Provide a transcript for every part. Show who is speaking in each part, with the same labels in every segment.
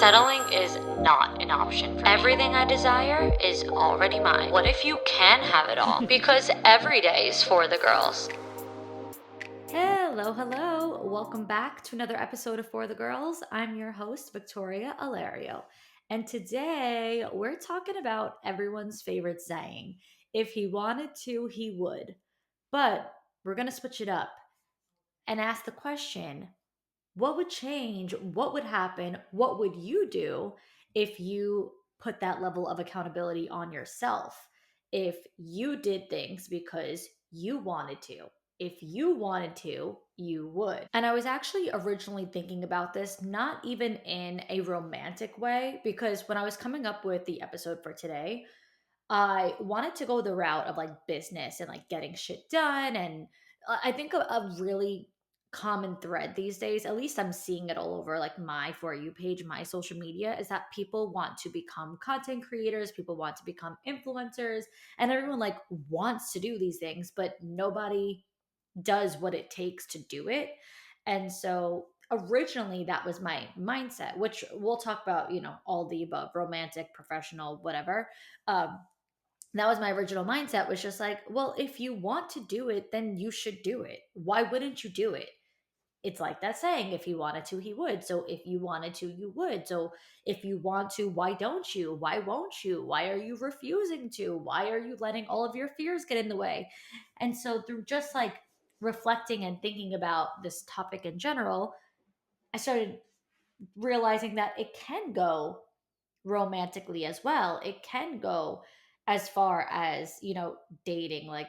Speaker 1: Settling is not an option for me. Everything I desire is already mine. What if you can have it all? Because every day is for the girls.
Speaker 2: Hello. Welcome back to another episode of For the Girls. I'm your host, Victoria Alario. And today we're talking about everyone's favorite saying, if he wanted to, he would. But we're going to switch it up and ask the question, what would change? What would happen? What would you do if you put that level of accountability on yourself? If you did things because you wanted to, if you wanted to, you would. And I was actually originally thinking about this, not even in a romantic way, because when I was coming up with the episode for today, I wanted to go the route of like business and like getting shit done. And I think a really common thread these days, at least I'm seeing it all over like my For You page, my social media, is that people want to become content creators, people want to become influencers, and everyone like wants to do these things, but nobody does what it takes to do it. And so originally that was my mindset, which we'll talk about, all the above, romantic, professional, whatever. Um, that was my original mindset, was just like, well, if you want to do it, then you should do it. Why wouldn't you do it? It's like that saying, if he wanted to, he would. So if you wanted to, you would. So if you want to, why don't you? Why won't you? Why are you refusing to? Why are you letting all of your fears get in the way? And so through just like reflecting and thinking about this topic in general, I started realizing that it can go romantically as well. It can go as far as, dating. Like,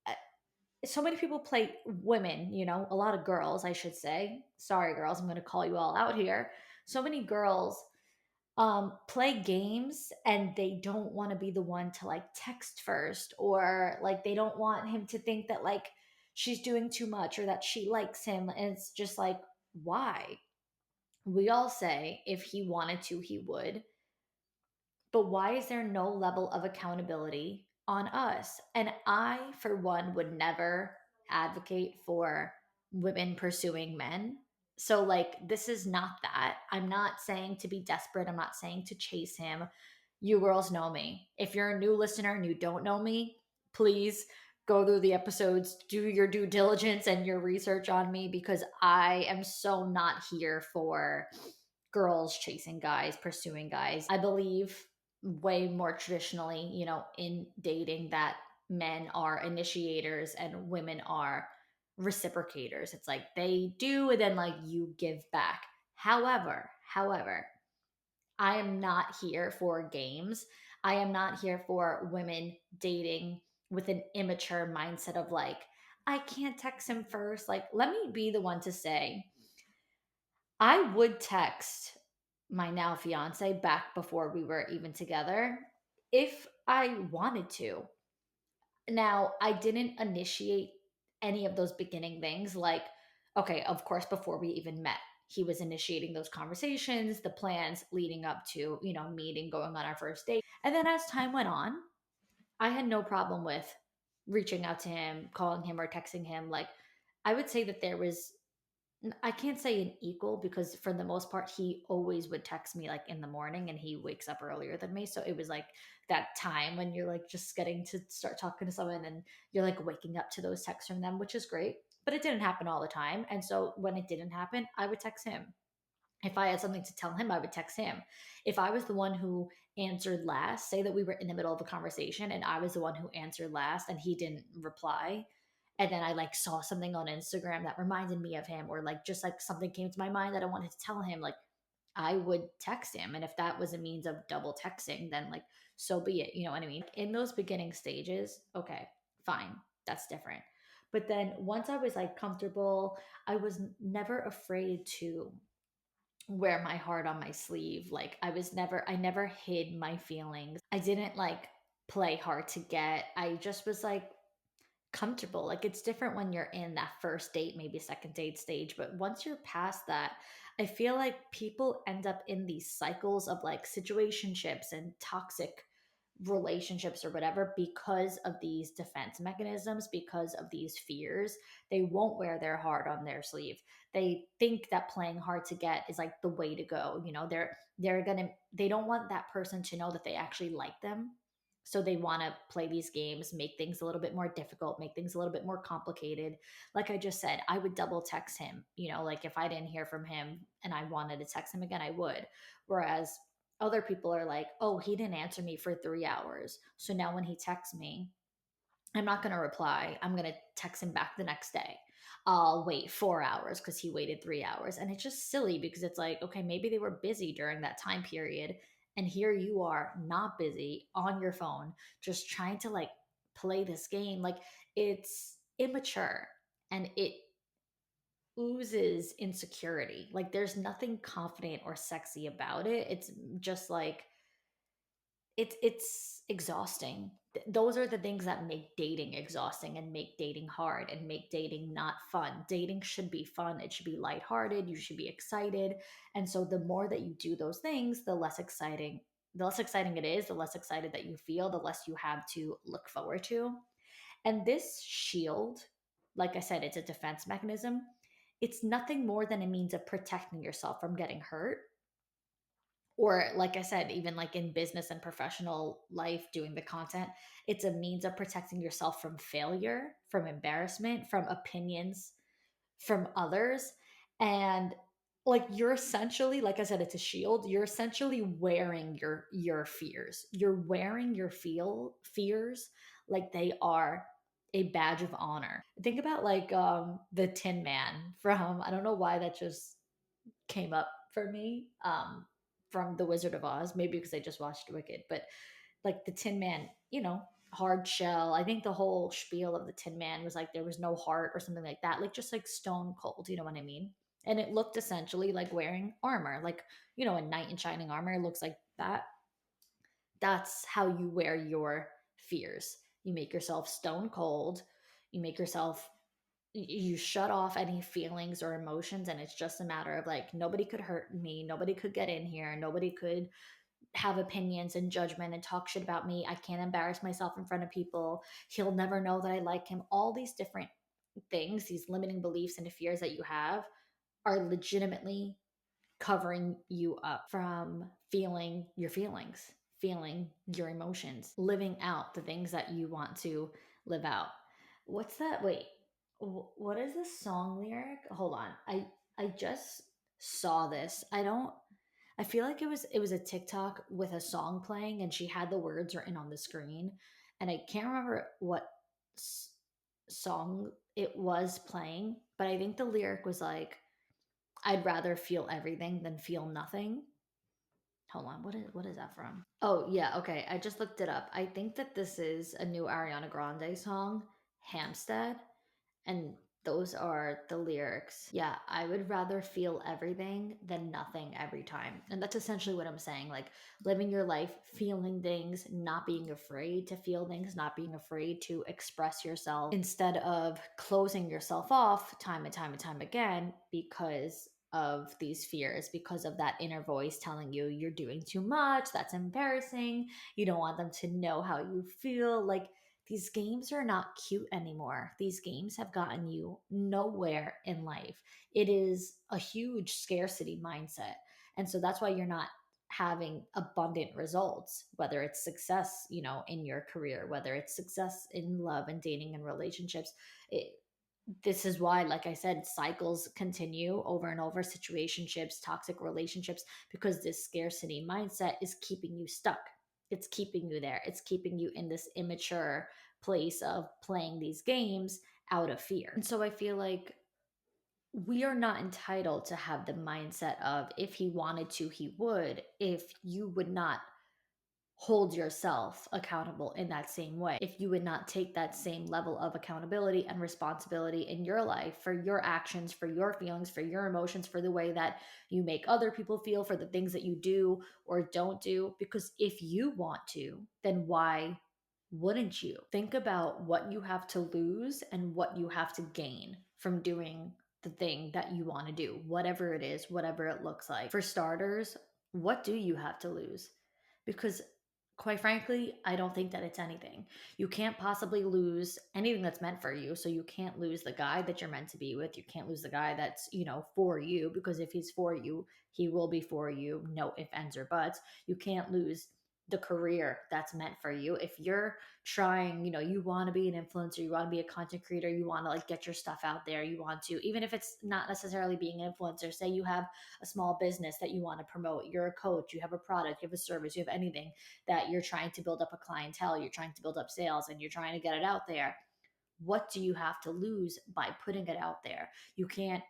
Speaker 2: uh, so many people play women, a lot of girls, I should say. Sorry, girls, I'm going to call you all out here. So many girls play games and they don't want to be the one to like text first, or like they don't want him to think that like she's doing too much or that she likes him. And it's just like, why? We all say if he wanted to, he would. But why is there no level of accountability on us? And I, for one, would never advocate for women pursuing men. So, like, this is not that. I'm not saying to be desperate. I'm not saying to chase him. You girls know me. If you're a new listener and you don't know me, please go through the episodes, do your due diligence and your research on me, because I am so not here for girls chasing guys, pursuing guys. I believe way more traditionally, in dating, that men are initiators and women are reciprocators. It's like they do and then like you give back. However, I am not here for games. I am not here for women dating with an immature mindset of like, I can't text him first. Like, let me be the one to say, I would text my now fiance back before we were even together if I wanted to. Now, I didn't initiate any of those beginning things. Like, okay, of course, before we even met, he was initiating those conversations, the plans leading up to, meeting, going on our first date. And then as time went on, I had no problem with reaching out to him, calling him, or texting him. Like, I would say that there was, I can't say an equal, because for the most part, he always would text me like in the morning and he wakes up earlier than me. So it was like that time when you're like just getting to start talking to someone and you're like waking up to those texts from them, which is great. But it didn't happen all the time. And so when it didn't happen, I would text him. If I had something to tell him, I would text him. If I was the one who answered last, say that we were in the middle of a conversation and I was the one who answered last and he didn't reply, and then I like saw something on Instagram that reminded me of him, or like just like something came to my mind that I wanted to tell him, like I would text him. And if that was a means of double texting, then like so be it. You know what I mean? In those beginning stages, okay, fine. That's different. But then once I was like comfortable, I was never afraid to wear my heart on my sleeve. Like I never hid my feelings. I didn't like play hard to get. I just was like comfortable. Like it's different when you're in that first date, maybe second date stage, but once you're past that, I feel like people end up in these cycles of like situationships and toxic relationships or whatever because of these defense mechanisms, because of these fears. They won't wear their heart on their sleeve. They think that playing hard to get is like the way to go. They don't want that person to know that they actually like them. So they want to play these games, make things a little bit more difficult, make things a little bit more complicated. Like I just said, I would double text him, like if I didn't hear from him and I wanted to text him again, I would. Whereas other people are like, oh, he didn't answer me for 3 hours. So now when he texts me, I'm not going to reply. I'm going to text him back the next day. I'll wait 4 hours because he waited 3 hours. And it's just silly because it's like, okay, maybe they were busy during that time period. And here you are, not busy, on your phone, just trying to like play this game. Like, it's immature and it oozes insecurity. Like, there's nothing confident or sexy about it. It's just like, it's exhausting. Those are the things that make dating exhausting and make dating hard and make dating not fun. Dating should be fun. It should be lighthearted. You should be excited. And so the more that you do those things, the less exciting it is, the less excited that you feel, the less you have to look forward to. And this shield, like I said, it's a defense mechanism. It's nothing more than a means of protecting yourself from getting hurt, or like I said, even like in business and professional life doing the content, it's a means of protecting yourself from failure, from embarrassment, from opinions from others. And like, you're essentially, like I said, it's a shield. You're essentially wearing your fears. You're wearing your fears like they are a badge of honor. Think about like the Tin Man from, I don't know why that just came up for me, from The Wizard of Oz, maybe because I just watched Wicked, but like the Tin Man, hard shell. I think the whole spiel of the Tin Man was like there was no heart or something like that, like just like stone cold, you know what I mean? And it looked essentially like wearing armor, like, a knight in shining armor looks like that. That's how you wear your fears. You make yourself stone cold. You make yourself you shut off any feelings or emotions, and it's just a matter of like, nobody could hurt me, nobody could get in here, nobody could have opinions and judgment and talk shit about me. I can't embarrass myself in front of people. He'll never know that I like him. All these different things, these limiting beliefs and fears that you have, are legitimately covering you up from feeling your feelings, feeling your emotions, living out the things that you want to live out. What's that? Wait, what is this song lyric? Hold on. I just saw this. I feel like it was a TikTok with a song playing and she had the words written on the screen, and I can't remember what song it was playing, but I think the lyric was like, I'd rather feel everything than feel nothing. Hold on, what is that from? Oh yeah, okay. I just looked it up. I think that this is a new Ariana Grande song, Hampstead, and those are the lyrics. Yeah, I would rather feel everything than nothing every time. And that's essentially what I'm saying. Like, living your life, feeling things, not being afraid to feel things, not being afraid to express yourself, instead of closing yourself off time and time and time again because of these fears, because of that inner voice telling you you're doing too much, that's embarrassing, you don't want them to know how you feel. Like, these games are not cute anymore. These games have gotten you nowhere in life. It is a huge scarcity mindset. And so that's why you're not having abundant results, whether it's success, in your career, whether it's success in love and dating and relationships. This is why, like I said, cycles continue over and over, situationships, toxic relationships, because this scarcity mindset is keeping you stuck. It's keeping you there. It's keeping you in this immature place of playing these games out of fear. And so I feel like we are not entitled to have the mindset of, if he wanted to, he would, if you would not hold yourself accountable in that same way, if you would not take that same level of accountability and responsibility in your life for your actions, for your feelings, for your emotions, for the way that you make other people feel, for the things that you do or don't do. Because if you want to, then why wouldn't you? Think about what you have to lose and what you have to gain from doing the thing that you want to do, whatever it is, whatever it looks like. For starters, what do you have to lose? Because Quite frankly, I don't think that it's anything. You can't possibly lose anything that's meant for you. So you can't lose the guy that you're meant to be with. You can't lose the guy that's, for you, because if he's for you, he will be for you. No ifs, ands, or buts. You can't lose the career that's meant for you. If you're trying, you want to be an influencer, you want to be a content creator, you want to like get your stuff out there, you want to, even if it's not necessarily being an influencer, say you have a small business that you want to promote, you're a coach, you have a product, you have a service, you have anything that you're trying to build up a clientele, you're trying to build up sales, and you're trying to get it out there. What do you have to lose by putting it out there? You can't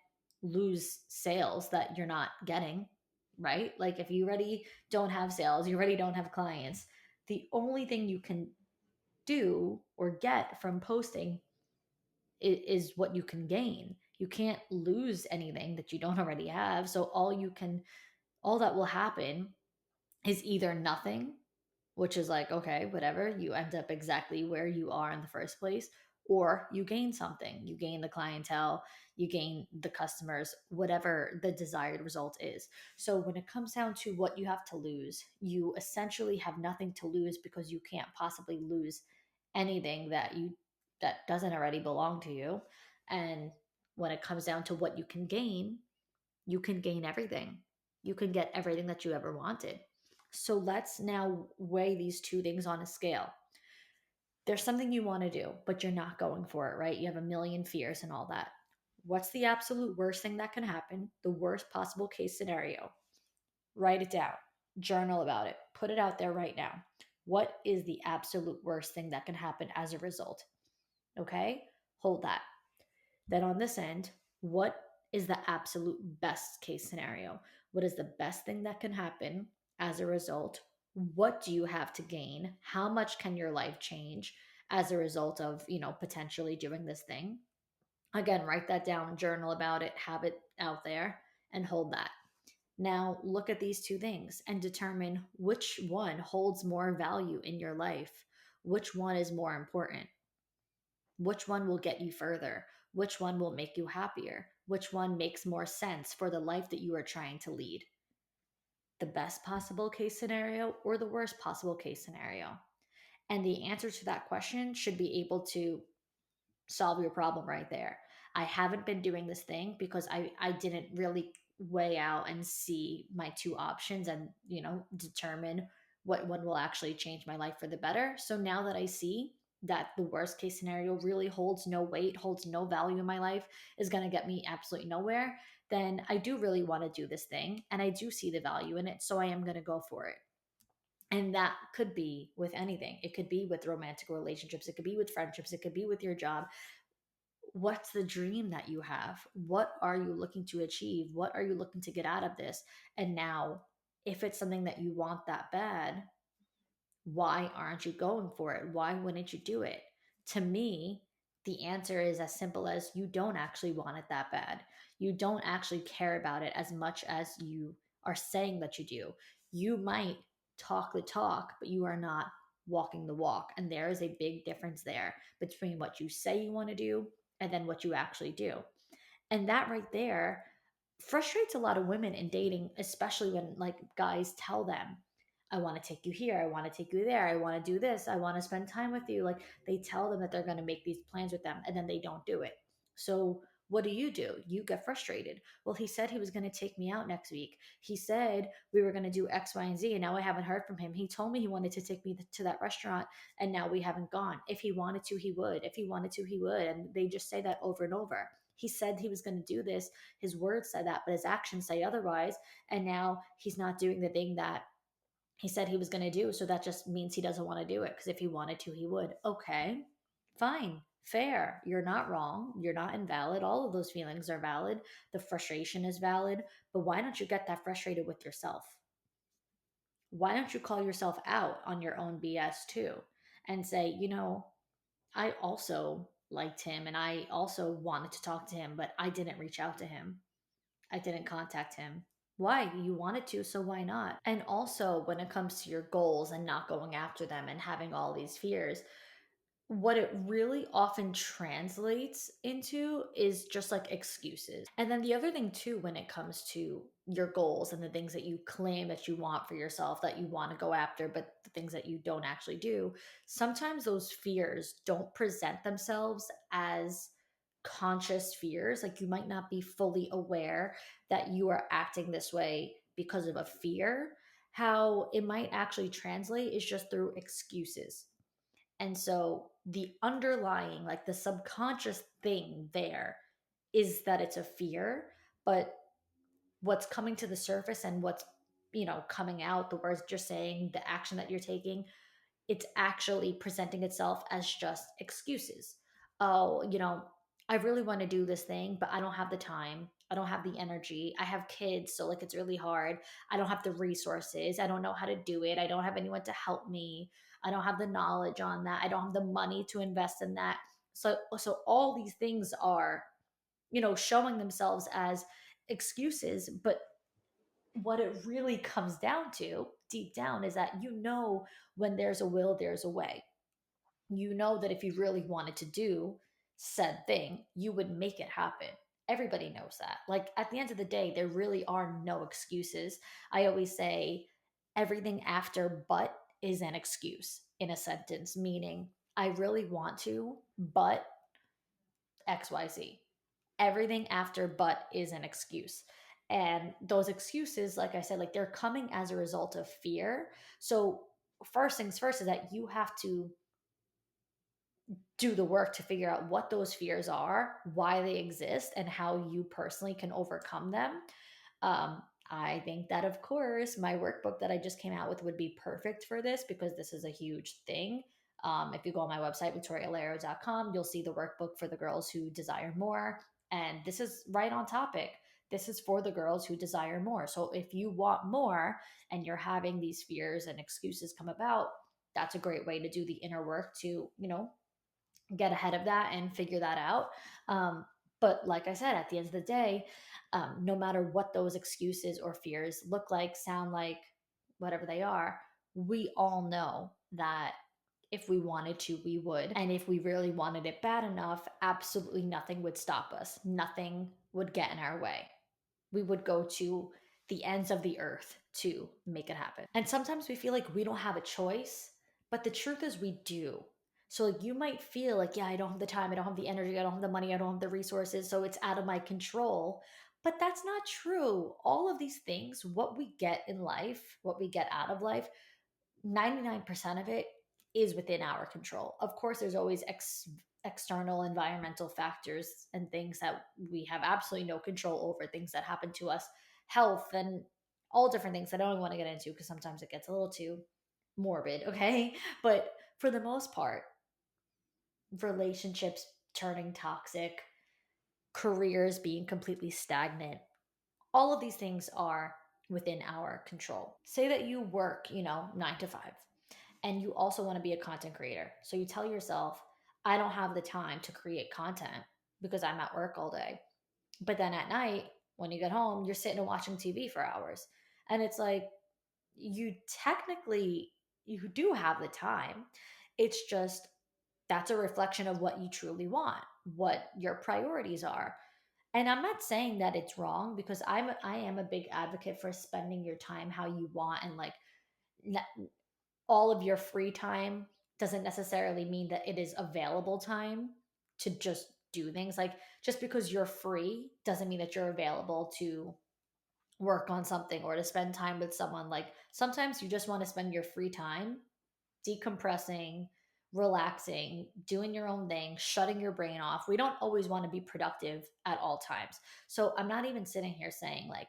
Speaker 2: lose sales that you're not getting, right? Like if you already don't have sales, you already don't have clients. The only thing you can do or get from posting is what you can gain. You can't lose anything that you don't already have. So all that will happen is either nothing, which is like, okay, whatever, you end up exactly where you are in the first place, or you gain something. You gain the clientele, you gain the customers, whatever the desired result is. So when it comes down to what you have to lose, you essentially have nothing to lose because you can't possibly lose anything that doesn't already belong to you. And when it comes down to what you can gain everything. You can get everything that you ever wanted. So let's now weigh these two things on a scale. There's something you want to do, but you're not going for it, right? You have a million fears and all that. What's the absolute worst thing that can happen? The worst possible case scenario. Write it down, journal about it, put it out there right now. What is the absolute worst thing that can happen as a result? Okay? Hold that. Then on this end, what is the absolute best case scenario? What is the best thing that can happen as a result? What do you have to gain? How much can your life change as a result of, potentially doing this thing? Again, write that down, journal about it, have it out there, and hold that. Now, look at these two things and determine which one holds more value in your life. Which one is more important? Which one will get you further? Which one will make you happier? Which one makes more sense for the life that you are trying to lead? The best possible case scenario or the worst possible case scenario? And the answer to that question should be able to solve your problem right there. I haven't been doing this thing because I didn't really weigh out and see my two options and, determine what one will actually change my life for the better. So now that I see that the worst case scenario really holds no weight, holds no value in my life, is going to get me absolutely nowhere, then I do really want to do this thing and I do see the value in it. So I am going to go for it. And that could be with anything. It could be with romantic relationships. It could be with friendships. It could be with your job. What's the dream that you have? What are you looking to achieve? What are you looking to get out of this? And now, if it's something that you want that bad, why aren't you going for it? Why wouldn't you do it? To me, the answer is as simple as you don't actually want it that bad. You don't actually care about it as much as you are saying that you do. You might talk the talk, but you are not walking the walk. And there is a big difference there between what you say you want to do and then what you actually do. And that right there frustrates a lot of women in dating, especially when like guys tell them, I want to take you here, I want to take you there, I want to do this, I want to spend time with you. Like they tell them that they're going to make these plans with them and then they don't do it. So what do? You get frustrated. Well, he said he was going to take me out next week. He said we were going to do X, Y, and Z, and now I haven't heard from him. He told me he wanted to take me to that restaurant, and now we haven't gone. If he wanted to, he would. If he wanted to, he would. And they just say that over and over. He said he was going to do this. His words said that, but his actions say otherwise. And now he's not doing the thing that he said he was going to do. So that just means he doesn't want to do it. Because if he wanted to, he would. Okay, fine, fair. You're not wrong. You're not invalid. All of those feelings are valid. The frustration is valid. But why don't you get that frustrated with yourself? Why don't you call yourself out on your own BS too and say, I also liked him and I also wanted to talk to him, but I didn't reach out to him. I didn't contact him. Why? You wanted to, so why not? And also, when it comes to your goals and not going after them and having all these fears, what it really often translates into is just like excuses. And then the other thing, too, when it comes to your goals and the things that you claim that you want for yourself, that you want to go after, but the things that you don't actually do, sometimes those fears don't present themselves as conscious fears. Like you might not be fully aware that you are acting this way because of a fear. How it might actually translate is just through excuses. And so the underlying, like the subconscious thing there is that it's a fear, but what's coming to the surface and what's, coming out, the words you're saying, the action that you're taking, it's actually presenting itself as just excuses. Oh, I really want to do this thing, but I don't have the time. I don't have the energy. I have kids, so like it's really hard. I don't have the resources. I don't know how to do it. I don't have anyone to help me. I don't have the knowledge on that. I don't have the money to invest in that. So all these things are, showing themselves as excuses, but what it really comes down to deep down is that when there's a will, there's a way. You know that if you really wanted to do said thing, you would make it happen. Everybody knows that. Like at the end of the day, there really are no excuses. I always say everything after but is an excuse in a sentence, meaning I really want to, but XYZ. Everything after but is an excuse. And those excuses, like I said, like they're coming as a result of fear. So, first things first is that you have to do the work to figure out what those fears are, why they exist, and how you personally can overcome them. I think that, of course, my workbook that I just came out with would be perfect for this because this is a huge thing. If you go on my website, victorialario.com, you'll see the workbook for the girls who desire more. And this is right on topic. This is for the girls who desire more. So if you want more and you're having these fears and excuses come about, that's a great way to do the inner work to, get ahead of that and figure that out. But like I said, at the end of the day, no matter what those excuses or fears look like, sound like, whatever they are, we all know that if we wanted to, we would. And if we really wanted it bad enough, absolutely nothing would stop us. Nothing would get in our way. We would go to the ends of the earth to make it happen. And sometimes we feel like we don't have a choice, but the truth is we do. So like you might feel like, yeah, I don't have the time, I don't have the energy, I don't have the money, I don't have the resources, so it's out of my control. But that's not true. All of these things, what we get in life, what we get out of life, 99% of it is within our control. Of course, there's always external environmental factors and things that we have absolutely no control over, things that happen to us, health, and all different things I don't even want to get into because sometimes it gets a little too morbid, okay? But for the most part, relationships turning toxic, careers being completely stagnant, all of these things are within our control. Say that you work, 9 to 5, and you also want to be a content creator. So you tell yourself, I don't have the time to create content because I'm at work all day. But then at night, when you get home, you're sitting and watching TV for hours. And it's like, you do have the time. It's just that's a reflection of what you truly want, what your priorities are. And I'm not saying that it's wrong because I am a big advocate for spending your time how you want, and like all of your free time doesn't necessarily mean that it is available time to just do things. Like just because you're free doesn't mean that you're available to work on something or to spend time with someone. Like sometimes you just want to spend your free time decompressing, relaxing, doing your own thing, shutting your brain off. We don't always want to be productive at all times. So I'm not even sitting here saying like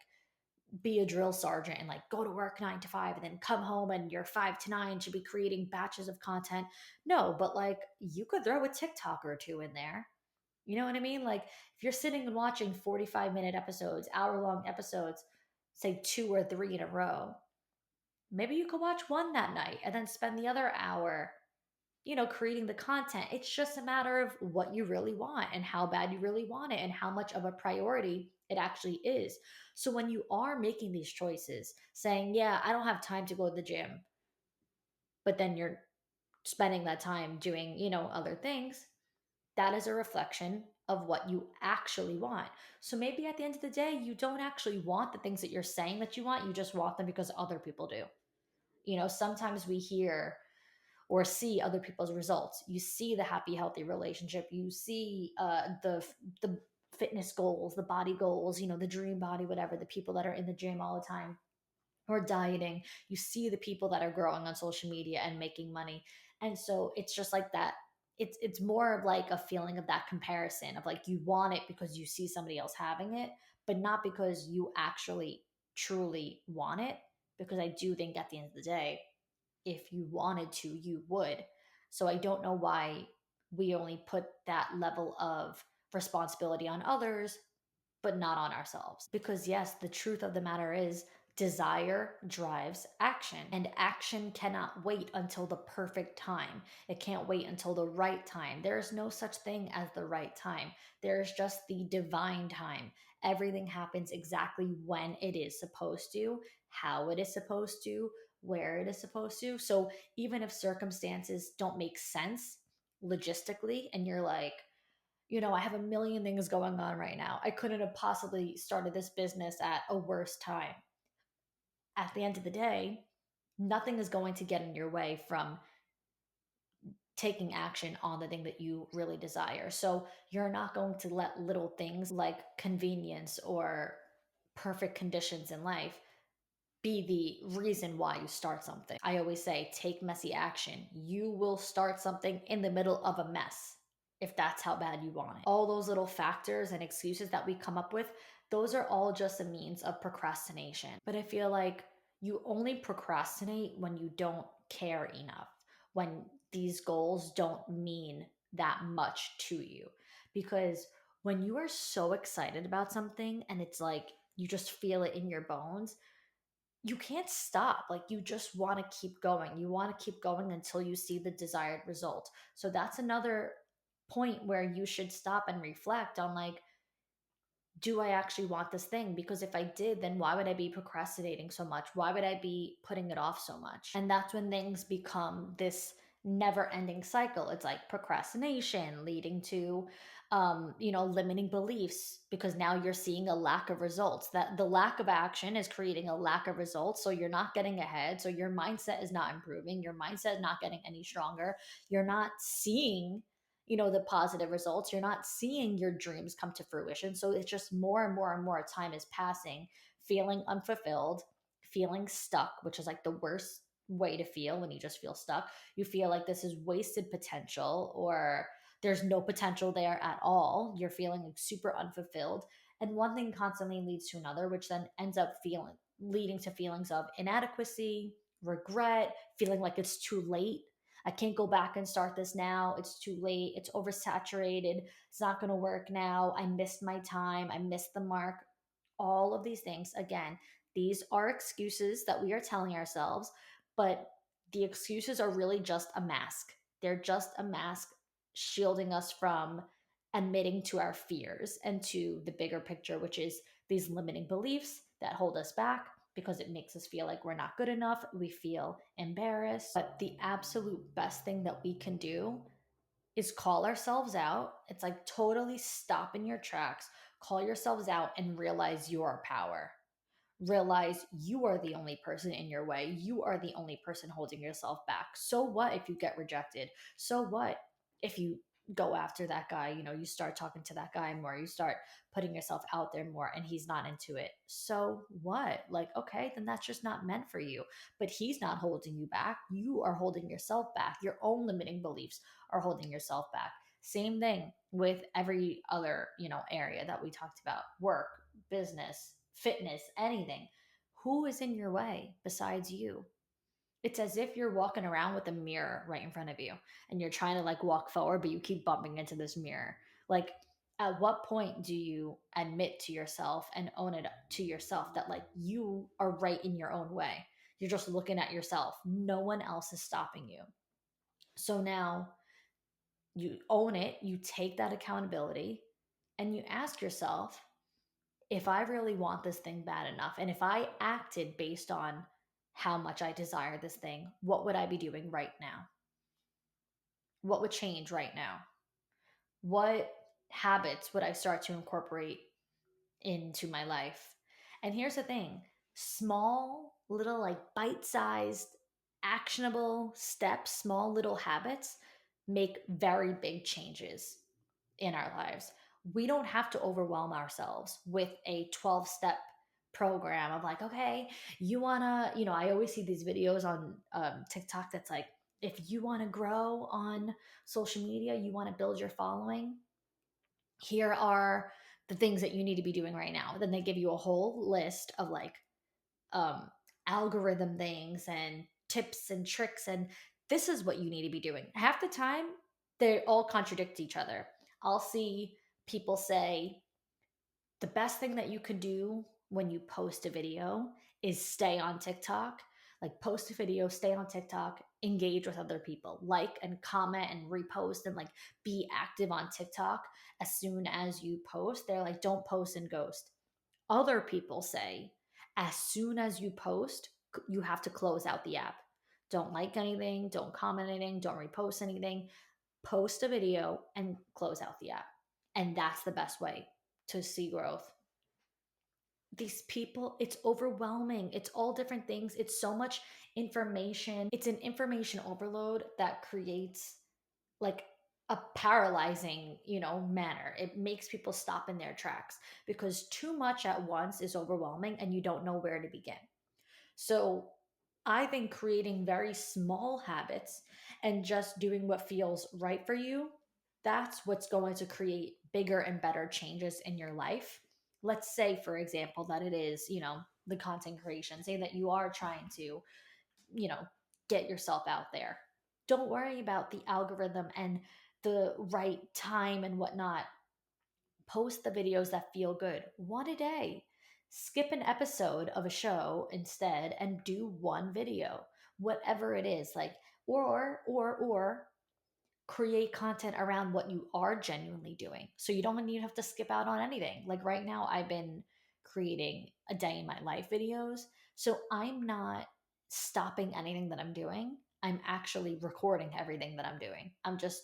Speaker 2: be a drill sergeant and like go to work 9 to 5 and then come home and your 5 to 9 should be creating batches of content. No, but like you could throw a TikTok or two in there. You know what I mean? Like if you're sitting and watching 45-minute episodes, hour-long episodes, say 2 or 3 in a row, maybe you could watch one that night and then spend the other hour, creating the content. It's just a matter of what you really want and how bad you really want it and how much of a priority it actually is. So when you are making these choices, saying, yeah, I don't have time to go to the gym, but then you're spending that time doing, other things, that is a reflection of what you actually want. So maybe at the end of the day, you don't actually want the things that you're saying that you want, you just want them because other people do. Sometimes we hear or see other people's results. You see the happy, healthy relationship. You see the fitness goals, the body goals, the dream body, whatever. The people that are in the gym all the time or dieting. You see the people that are growing on social media and making money, and so it's just like that. It's more of like a feeling of that comparison of like you want it because you see somebody else having it, but not because you actually truly want it. Because I do think at the end of the day, if you wanted to, you would. So I don't know why we only put that level of responsibility on others, but not on ourselves. Because, yes, the truth of the matter is desire drives action, and action cannot wait until the perfect time. It can't wait until the right time. There is no such thing as the right time, there is just the divine time. Everything happens exactly when it is supposed to, how it is supposed to, where it is supposed to. So even if circumstances don't make sense logistically, and you're like, I have a million things going on right now. I couldn't have possibly started this business at a worse time. At the end of the day, nothing is going to get in your way from taking action on the thing that you really desire. So you're not going to let little things like convenience or perfect conditions in life be the reason why you start something. I always say, take messy action. You will start something in the middle of a mess if that's how bad you want it. All those little factors and excuses that we come up with, those are all just a means of procrastination. But I feel like you only procrastinate when you don't care enough, when these goals don't mean that much to you. Because when you are so excited about something and it's like you just feel it in your bones, you can't stop. Like you just want to keep going. You want to keep going until you see the desired result. So that's another point where you should stop and reflect on like, do I actually want this thing? Because if I did, then why would I be procrastinating so much? Why would I be putting it off so much? And that's when things become this never ending cycle. It's like procrastination leading to, limiting beliefs, because now you're seeing a lack of results. That the lack of action is creating a lack of results. So you're not getting ahead. So your mindset is not improving. Your mindset is not getting any stronger. You're not seeing the positive results. You're not seeing your dreams come to fruition. So it's just more and more and more time is passing, feeling unfulfilled, feeling stuck, which is like the worst way to feel when you just feel stuck. You feel like this is wasted potential, or there's no potential there at all. You're feeling like super unfulfilled. And one thing constantly leads to another, which then ends up leading to feelings of inadequacy, regret, feeling like it's too late. I can't go back and start this now. It's too late. It's oversaturated. It's not going to work now. I missed my time. I missed the mark. All of these things, again, these are excuses that we are telling ourselves, but the excuses are really just a mask. They're just a mask shielding us from admitting to our fears and to the bigger picture, which is these limiting beliefs that hold us back because it makes us feel like we're not good enough. We feel embarrassed. But the absolute best thing that we can do is call ourselves out. It's like totally stop in your tracks, call yourselves out, and realize your power. Realize you are the only person in your way. You are the only person holding yourself back. So what if you get rejected? So what if you go after that guy? You start talking to that guy more. You start putting yourself out there more and he's not into it. So what? Like, okay, then that's just not meant for you. But he's not holding you back. You are holding yourself back. Your own limiting beliefs are holding yourself back. Same thing with every other, area that we talked about: work, business, fitness, anything. Who is in your way besides you? It's as if you're walking around with a mirror right in front of you and you're trying to like walk forward, but you keep bumping into this mirror. Like, at what point do you admit to yourself and own it to yourself that like you are right in your own way? You're just looking at yourself. No one else is stopping you. So now you own it, you take that accountability, and you ask yourself, if I really want this thing bad enough, and if I acted based on how much I desire this thing, what would I be doing right now? What would change right now? What habits would I start to incorporate into my life? And here's the thing, small, little, like bite sized, actionable steps, small little habits make very big changes in our lives. We don't have to overwhelm ourselves with a 12-step program of like, okay, you wanna, I always see these videos on TikTok that's like, if you wanna grow on social media, you wanna build your following, here are the things that you need to be doing right now. Then they give you a whole list of like um, algorithm things and tips and tricks, and this is what you need to be doing. Half the time, they all contradict each other. I'll see people say the best thing that you could do when you post a video is stay on TikTok. Like, post a video, stay on TikTok, engage with other people, like and comment and repost, and like be active on TikTok as soon as you post. They're like, don't post and ghost. Other people say, as soon as you post, you have to close out the app. Don't like anything, don't comment anything, don't repost anything. Post a video and close out the app. And that's the best way to see growth. These people, it's overwhelming. It's all different things. It's so much information. It's an information overload that creates like a paralyzing, manner. It makes people stop in their tracks because too much at once is overwhelming and you don't know where to begin. So I think creating very small habits and just doing what feels right for you, that's what's going to create bigger and better changes in your life. Let's say, for example, that it is, the content creation. Say that you are trying to, you know, get yourself out there. Don't worry about the algorithm and the right time and whatnot. Post the videos that feel good, one a day. Skip an episode of a show instead and do one video, whatever it is. Like, or create content around what you are genuinely doing. So you don't even have to skip out on anything. Like right now, I've been creating a day in my life videos. So I'm not stopping anything that I'm doing. I'm actually recording everything that I'm doing. I'm just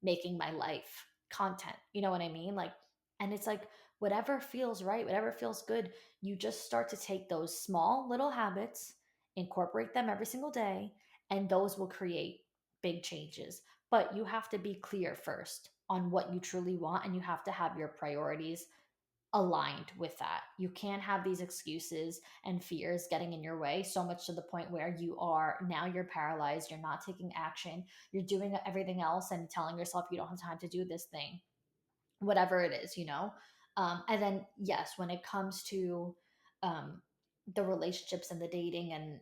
Speaker 2: making my life content. You know what I mean? Like, and it's like whatever feels right, whatever feels good, you just start to take those small little habits, incorporate them every single day, and those will create big changes. But you have to be clear first on what you truly want, and you have to have your priorities aligned with that. You can't have these excuses and fears getting in your way so much to the point where you're paralyzed, you're not taking action, you're doing everything else and telling yourself you don't have time to do this thing, whatever it is. And then, yes, when it comes to um, the relationships and the dating, and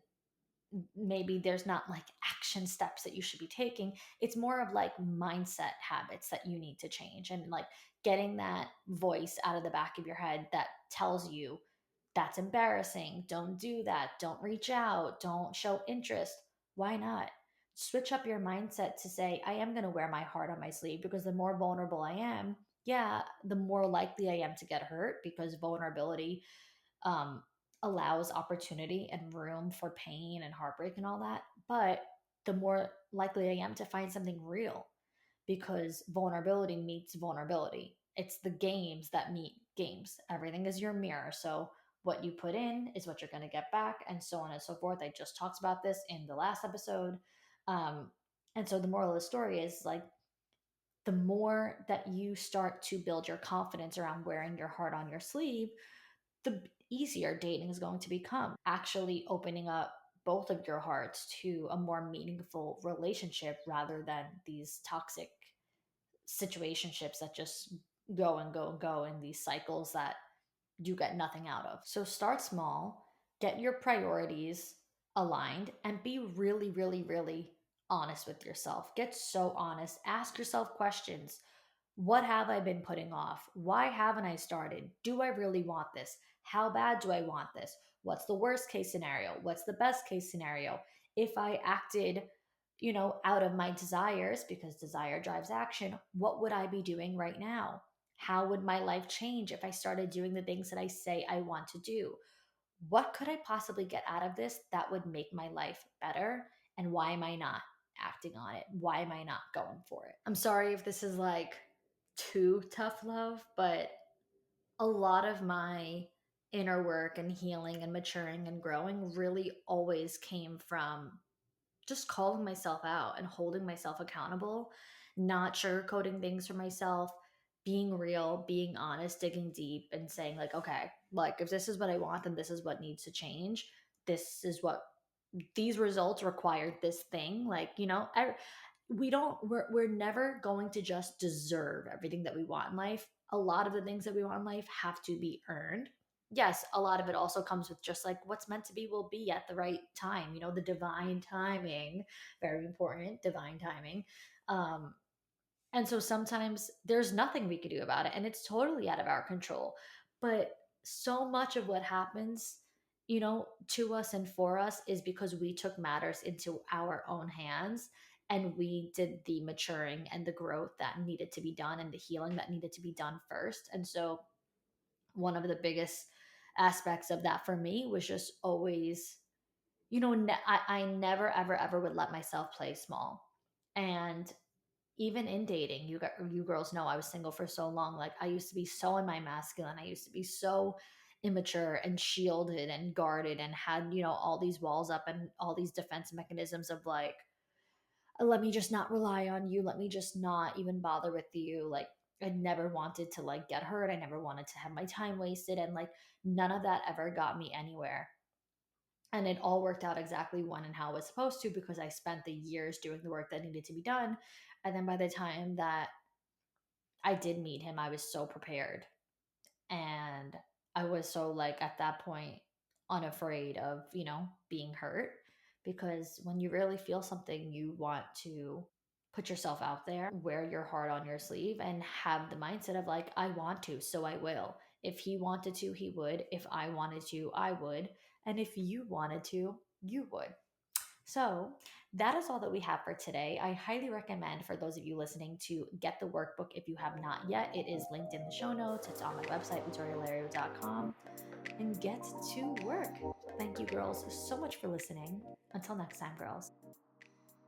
Speaker 2: maybe there's not like action steps that you should be taking. It's more of like mindset habits that you need to change, and like getting that voice out of the back of your head that tells you that's embarrassing, don't do that, don't reach out, don't show interest. Why not? Switch up your mindset to say, I am going to wear my heart on my sleeve, because the more vulnerable I am, yeah, the more likely I am to get hurt, because vulnerability um, allows opportunity and room for pain and heartbreak and all that. But the more likely I am to find something real, because vulnerability meets vulnerability. It's the games that meet games. Everything is your mirror. So what you put in is what you're going to get back, and so on and so forth. I just talked about this in the last episode. Um, and so the moral of the story is like, the more that you start to build your confidence around wearing your heart on your sleeve, the easier dating is going to become. Actually opening up both of your hearts to a more meaningful relationship rather than these toxic situationships that just go and go and go in these cycles that you get nothing out of. So start small, get your priorities aligned, and be really, really, really honest with yourself. Get so honest. Ask yourself questions. What have I been putting off? Why haven't I started? Do I really want this? How bad do I want this? What's the worst case scenario? What's the best case scenario? If I acted, out of my desires, because desire drives action, what would I be doing right now? How would my life change if I started doing the things that I say I want to do? What could I possibly get out of this that would make my life better? And why am I not acting on it? Why am I not going for it? I'm sorry if this is like too tough love, but a lot of my inner work and healing and maturing and growing really always came from just calling myself out and holding myself accountable, not sugarcoating things for myself, being real, being honest, digging deep, and saying, like, okay, like if this is what I want, then this is what needs to change. This is what these results require this thing. Like, we don't, we're never going to just deserve everything that we want in life. A lot of the things that we want in life have to be earned. Yes, a lot of it also comes with just like what's meant to be will be at the right time, the divine timing, very important, divine timing. Um, and so sometimes there's nothing we could do about it and it's totally out of our control. But so much of what happens, to us and for us is because we took matters into our own hands and we did the maturing and the growth that needed to be done and the healing that needed to be done first. And so one of the biggest aspects of that for me was just always, I never, ever, ever would let myself play small. And even in dating, you girls know I was single for so long. Like I used to be so in my masculine. I used to be so immature and shielded and guarded and had, all these walls up and all these defense mechanisms of like, let me just not rely on you. Let me just not even bother with you. Like I never wanted to like get hurt. I never wanted to have my time wasted. And like none of that ever got me anywhere. And it all worked out exactly when and how it was supposed to because I spent the years doing the work that needed to be done. And then by the time that I did meet him, I was so prepared. And I was so like at that point unafraid of, being hurt because when you really feel something, you want to put yourself out there, wear your heart on your sleeve and have the mindset of like I want to, so I will. If he wanted to, he would. If I wanted to, I would. And if you wanted to, you would. So that is all that we have for today. I highly recommend for those of you listening to get the workbook if you have not yet. It is linked in the show notes. It's on my website, victorialario.com. And get to work. Thank you, girls, so much for listening. Until next time, girls.